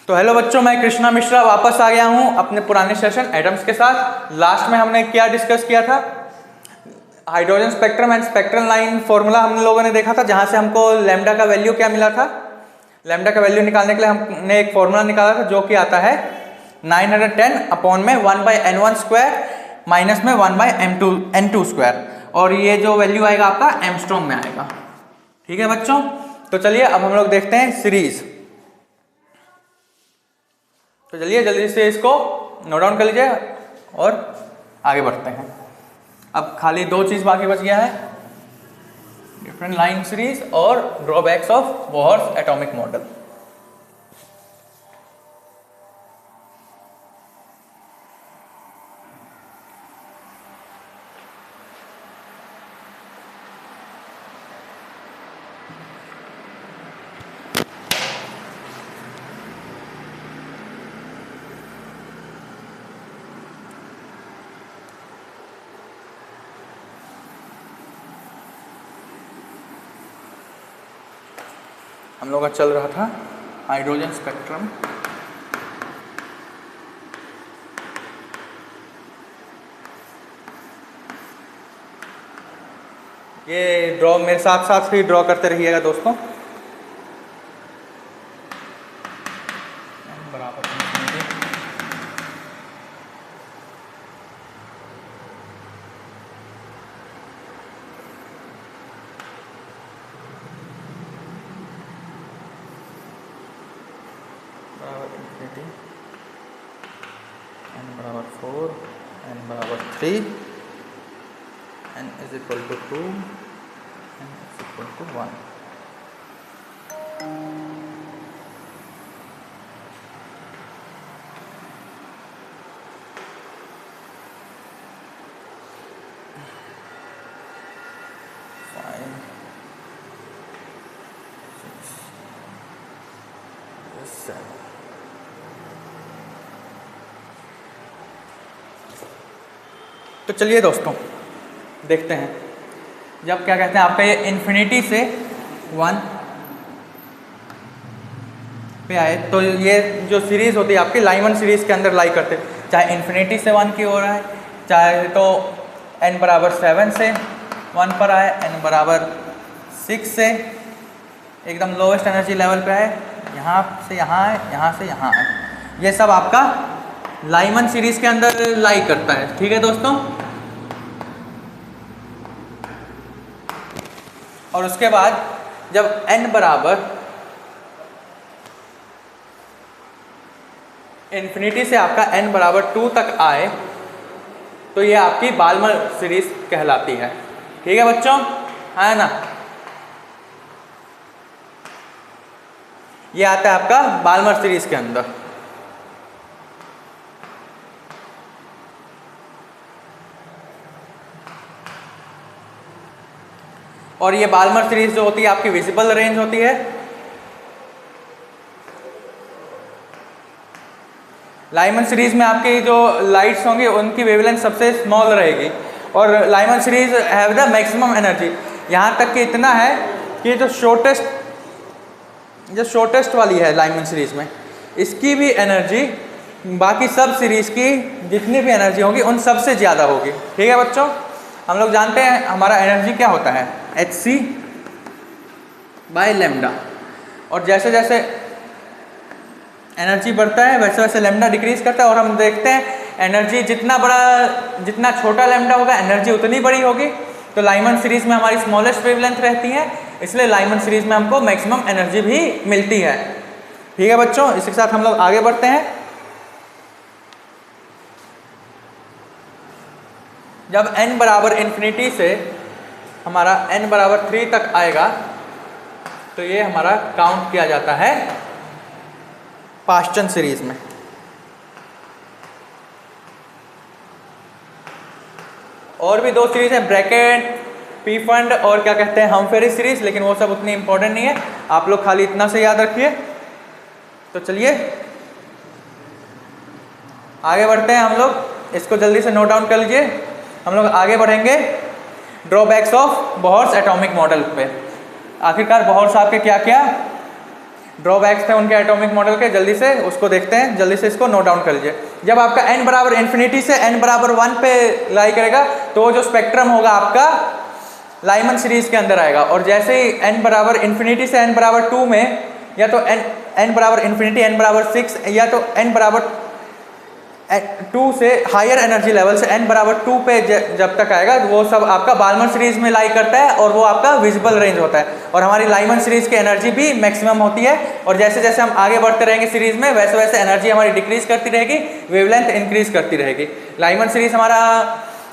तो हेलो बच्चों, मैं कृष्णा मिश्रा वापस आ गया हूं अपने पुराने सेशन एटम्स के साथ। लास्ट में हमने क्या डिस्कस किया था? Hydrogen spectrum and spectral line formula हम लोगों ने देखा था, जहां से हमको लैम्डा का वैल्यू क्या मिला था। लैम्डा का वैल्यू निकालने के लिए हमने एक फॉर्मूला निकाला था जो कि आता है 910 अपॉन में 1/n1 स्क्वायर माइनस में 1/n2 स्क्वायर, और ये जो वैल्यू आएगा आपका एंगस्ट्रॉम में आएगा। ठीक है बच्चों, तो चलिए अब हम लोग देखते हैं सीरीज। तो चलिए जल्दी से इसको नोट डाउन कर लीजिए और आगे बढ़ते हैं। अब खाली दो चीज बाकी बच गया है, डिफरेंट लाइन सीरीज और drawbacks of Bohr's atomic model. हम लोग का चल रहा था हाइड्रोजन स्पेक्ट्रम। ये ड्रॉ मेरे साथ साथ ही ड्रॉ करते रहिएगा दोस्तों। बराबर इंफिनिटी, n बराबर 4, n बराबर 3, n is equal to 2, n is equal to 1। तो चलिए दोस्तों देखते हैं, जब क्या कहते हैं आपका ये इन्फिनिटी से 1 पे आए तो ये जो सीरीज होती है आपकी लाइमन सीरीज के अंदर लाई करते, चाहे इन्फिनिटी से 1 की हो रहा है, चाहे तो n बराबर 7 से 1 पर आए, n बराबर 6 से एकदम लोवेस्ट एनर्जी लेवल पे आए, यहाँ से यहाँ आए, यहाँ से यहाँ आए, ये सब आपका लाइमन सीरीज के अंदर लाई करता है। ठीक है दोस्तों, और उसके बाद जब n बराबर इन्फिनिटी से आपका n बराबर 2 तक आए तो ये आपकी बाल्मर सीरीज कहलाती है। ठीक है बच्चों, है ना? ये आता है आपका बाल्मर सीरीज के अंदर। और ये बाल्मर सीरीज जो होती है आपकी विजिबल रेंज होती है। लाइमन सीरीज में आपकी जो लाइट्स होंगी उनकी वेवलेंथ सबसे स्मॉल रहेगी, और Lyman series have the maximum energy. यहाँ तक कि इतना है कि जो शॉर्टेस्ट वाली है लाइमन सीरीज में, इसकी भी एनर्जी बाकी सब सीरीज की जितनी भी एनर्जी होगी उन सबसे ज़्यादा होगी। ठीक है बच्चों, हम लोग जानते हैं हमारा एनर्जी क्या होता है, hc/λ, और जैसे जैसे एनर्जी बढ़ता है वैसे वैसे लैम्डा डिक्रीज करता है, और हम देखते हैं एनर्जी जितना छोटा लैम्डा होगा एनर्जी उतनी बड़ी होगी। तो लाइमन सीरीज में हमारी स्मॉलेस्ट वेवलेंथ रहती है, इसलिए लाइमन सीरीज में हमको मैक्सिमम एनर्जी भी मिलती है। ठीक है बच्चों, इसके साथ हम लोग आगे बढ़ते हैं। जब n बराबर इन्फिनिटी से हमारा n बराबर 3 तक आएगा तो ये हमारा काउंट किया जाता है पाश्चन सीरीज में। और भी दो सीरीज हैं, ब्रैकेट, पी फंड और क्या कहते हैं हमफेरी सीरीज, लेकिन वो सब उतनी इंपॉर्टेंट नहीं है, आप लोग खाली इतना से याद रखिए। तो चलिए आगे बढ़ते हैं हम लोग, इसको जल्दी से नोट डाउन कर लीजिए। हम लोग आगे बढ़ेंगे drawbacks of Bohr's atomic model पे। आखिरकार बोहर साहब के क्या क्या ड्रॉबैक्स थे उनके एटॉमिक मॉडल के, जल्दी से उसको देखते हैं, जल्दी से इसको नोट डाउन कर लीजिए। जब आपका n बराबर इन्फिनिटी से n बराबर 1 पे लाई करेगा तो वो जो स्पेक्ट्रम होगा आपका लाइमन सीरीज के अंदर आएगा, और जैसे ही n बराबर इन्फिनिटी से n बराबर 2 में, या तो n बराबर इन्फिनिटी, n बराबर 6, या तो n बराबर 2 से हायर एनर्जी लेवल से n बराबर 2 पे जब तक आएगा वो सब आपका बाल्मर सीरीज में लाई करता है, और वो आपका विजिबल रेंज होता है। और हमारी लाइमन सीरीज की एनर्जी भी मैक्सिमम होती है, और जैसे जैसे हम आगे बढ़ते रहेंगे सीरीज में वैसे वैसे एनर्जी हमारी डिक्रीज करती रहेगी, वेवलेंथ इंक्रीज करती रहेगी। लाइमन सीरीज हमारा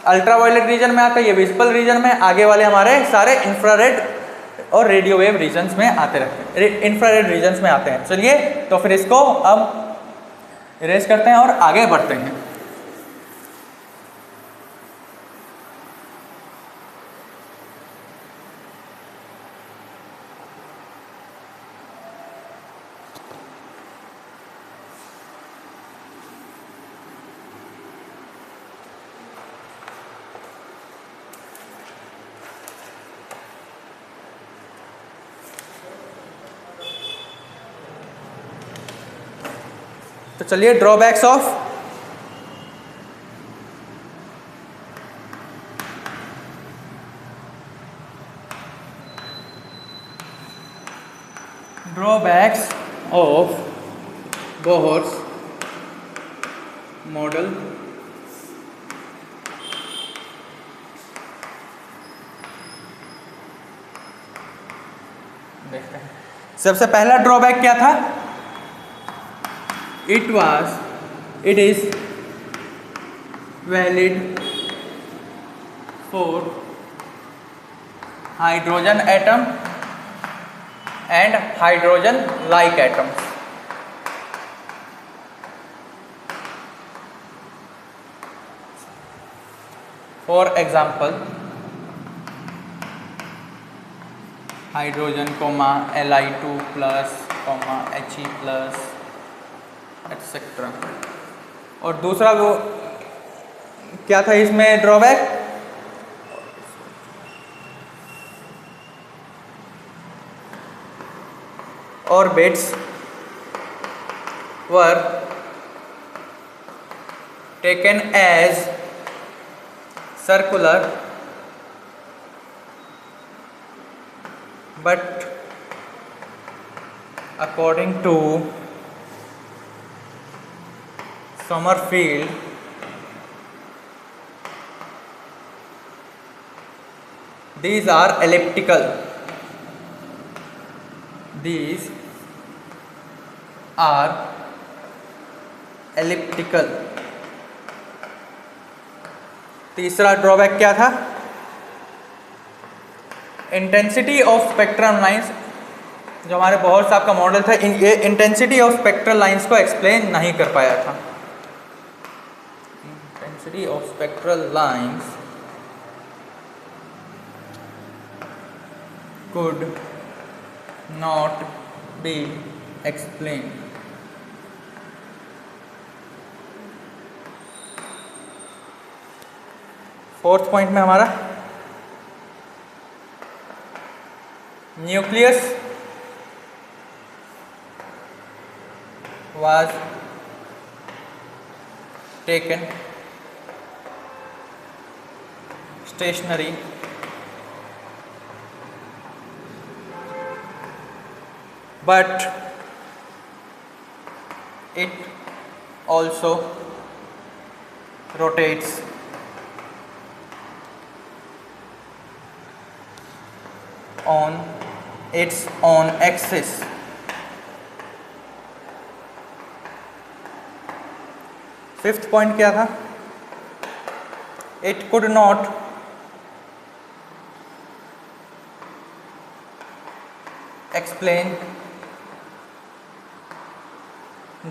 अल्ट्रावायलेट रीजन में आता है, ये विजिबल रीजन में, आगे वाले हमारे सारे इंफ्रारेड और रेडियो वेव रीजन्स में आते रहते हैं, इंफ्रारेड रीजन्स में आते हैं। चलिए तो फिर इसको अब इरेज करते हैं और आगे बढ़ते हैं। तो चलिए ड्रॉबैक्स ऑफ बोहर्स मॉडल देखते हैं। सबसे पहला ड्रॉबैक क्या था? it is valid for hydrogen atom and hydrogen like atoms. For example, hydrogen, Li2 plus, He plus, etcetera. और दूसरा वो क्या था इसमें drawback? Orbits were taken as circular but according to Sommerfeld, these are elliptical. These are elliptical. तीसरा drawback क्या था? Intensity of spectrum lines, जो हमारे बोहर साहब का मॉडल था, ये इंटेंसिटी ऑफ स्पेक्ट्रल लाइंस को एक्सप्लेन नहीं कर पाया था। Intensity of spectral lines could not be explained. Fourth point में हमारा nucleus was taken stationary but it also rotates on its own axis. Fifth point क्या था? It could not explain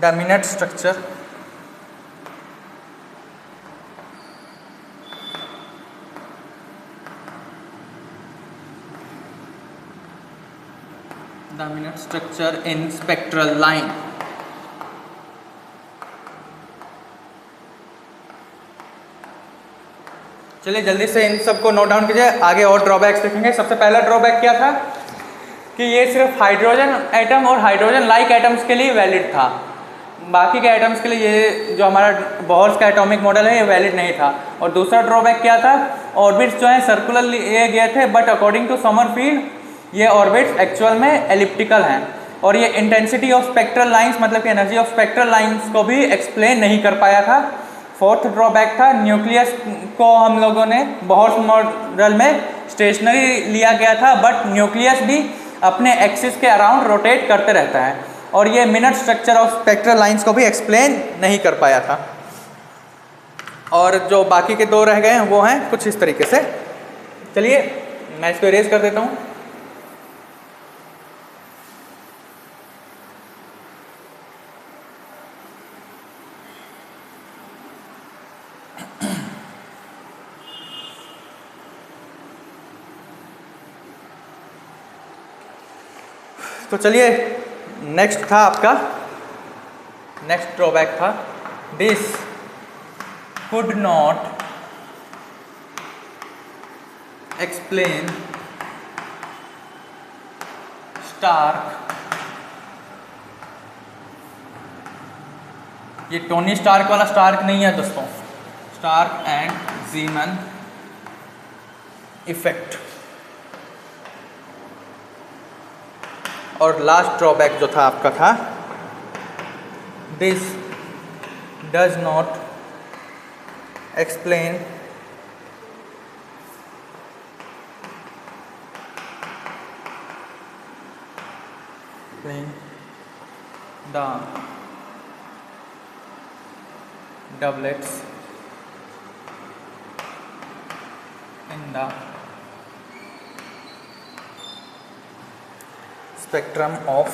the minute structure in spectral line. चलिए जल्दी से इन सबको note down कीजिए, आगे और ड्रॉबैक्स देखेंगे। सबसे पहला ड्रॉबैक क्या था? कि ये सिर्फ हाइड्रोजन एटम और हाइड्रोजन लाइक एटम्स के लिए वैलिड था, बाकी के एटम्स के लिए ये जो हमारा बोहर्स का एटॉमिक मॉडल है ये वैलिड नहीं था। और दूसरा ड्रॉबैक क्या था, ऑर्बिट्स जो है सर्कुलर लिए गए थे, बट अकॉर्डिंग टू समरफील्ड ये ऑर्बिट्स एक्चुअल में एलिप्टिकल हैं। और ये इंटेंसिटी ऑफ स्पेक्ट्रल लाइंस मतलब कि एनर्जी ऑफ स्पेक्ट्रल लाइंस को भी एक्सप्लेन नहीं कर पाया था। फोर्थ ड्रॉबैक था, न्यूक्लियस को हम लोगों ने बोहर्स मॉडल में स्टेशनरी लिया गया था, बट न्यूक्लियस भी अपने एक्सिस के अराउंड रोटेट करते रहता है, और ये minute structure of spectral lines को भी एक्सप्लेन नहीं कर पाया था। और जो बाकी के दो रह गए हैं वो हैं कुछ इस तरीके से। चलिए मैं इसको इरेज कर देता हूँ। तो चलिए नेक्स्ट था आपका, नेक्स्ट ड्रॉबैक था this could not explain Stark, ये टोनी स्टार्क वाला स्टार्क नहीं है दोस्तों, स्टार्क एंड ज़ीमन इफेक्ट। और लास्ट ड्रॉबैक जो था आपका था this does not explain the doublets in the spectrum of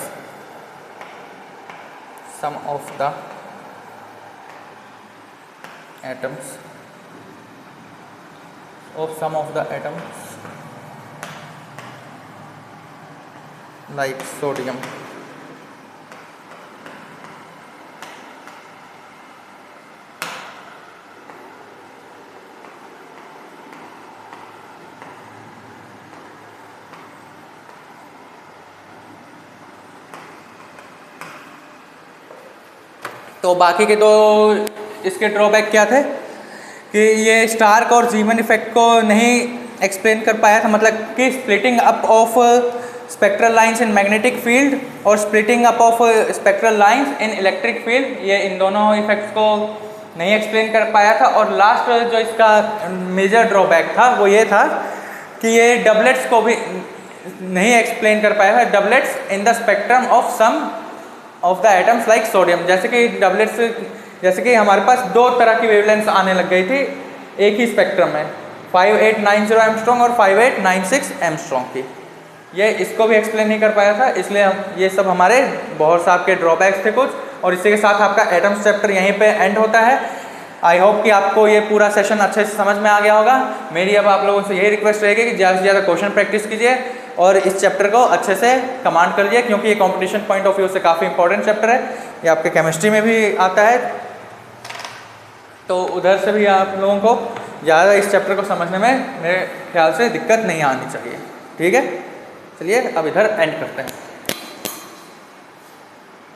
some of the atoms like sodium। तो बाकी के दो इसके ड्रॉबैक क्या थे कि ये स्टार्क और ज़ीमन इफेक्ट को नहीं एक्सप्लेन कर पाया था, मतलब कि splitting up of spectral lines in magnetic field और splitting up of spectral lines in electric field, ये इन दोनों इफेक्ट्स को नहीं एक्सप्लेन कर पाया था। और लास्ट जो इसका मेजर ड्रॉबैक था वो ये था कि ये डबलेट्स को भी नहीं एक्सप्लेन कर पाया था, doublets in the spectrum of some of the atoms like sodium. जैसे कि डबलेट्स, जैसे कि हमारे पास दो तरह की वेवलेंथ्स आने लग गई थी एक ही स्पेक्ट्रम में, 5890 एंगस्ट्रॉम और 5896 एंगस्ट्रॉम की, ये इसको भी एक्सप्लेन नहीं कर पाया था। इसलिए हम ये सब हमारे बहुत साहब के ड्रॉबैक्स थे कुछ। और इसी के साथ आपका एटम्स चैप्टर यहीं पे एंड होता है। आई होप कि आपको ये पूरा सेशन अच्छे से समझ में आ गया होगा। मेरी अब आप लोगों से यही रिक्वेस्ट रहेगी कि ज़्यादा से ज़्यादा क्वेश्चन प्रैक्टिस कीजिए और इस चैप्टर को अच्छे से कमांड कर लीजिए, क्योंकि ये कंपटीशन पॉइंट ऑफ व्यू से काफ़ी इंपॉर्टेंट चैप्टर है। ये आपके केमिस्ट्री में भी आता है, तो उधर से भी आप लोगों को ज़्यादा इस चैप्टर को समझने में मेरे ख्याल से दिक्कत नहीं आनी चाहिए। ठीक है, चलिए अब इधर एंड करते हैं।